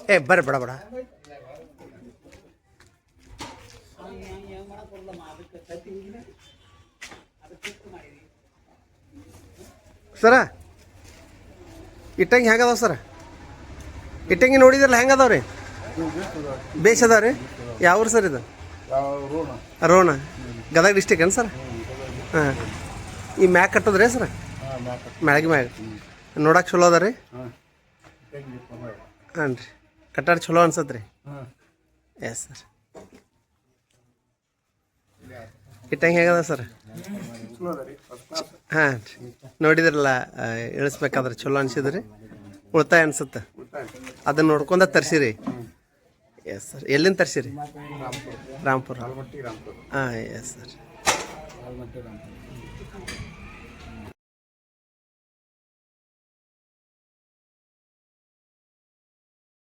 ಏ ಬರ್ರಿ ಬಡ ಬಡ ಸರ ಇಟ್ಟಂಗಿ ಹೆಂಗದಾವ ಸರ ಇಟ್ಟಂಗಿ ನೋಡಿದ್ರಲ್ಲ ಹೆಂಗದಾವ್ರಿ ಬೇಸ್ ಅದಾವ ರೀ ಯಾವ್ರು ಸರ್ ಇದು ರೋಣ ಗದಗ ಡಿಸ್ಟಿಕ್ ಏನು ಸರ್ ಹಾಂ ಈ ಮ್ಯಾಗ್ ಕಟ್ಟೋದ್ರಿ ಸರ ಮ್ಯಾಗ ನೋಡಕ್ಕೆ ಚಲೋ ಅದ ರೀ ಹಾಂ ರೀ ಕಟ್ಟಾಡ ಚಲೋ ಅನ್ಸತ್ತೆ ರೀ ಎಸ್ ಸರ್ ಇಟ್ಟಂಗೆ ಹೇಗದ ಸರ್ ಹಾಂ ರೀ ನೋಡಿದ್ರಲ್ಲ ಇಳಿಸ್ಬೇಕಾದ್ರೆ ಚಲೋ ಅನ್ಸಿದ್ರಿ ಉಳಿತಾಯ ಅನ್ಸುತ್ತೆ ಅದನ್ನ ನೋಡ್ಕೊಂಡ ತರಿಸಿರಿ ಎಸ್ ಸರ್ ಎಲ್ಲಿಂದ ತರಿಸಿರಿ ರಾಂಪುರ ಹಾಂ ಎಸ್ ಸರ್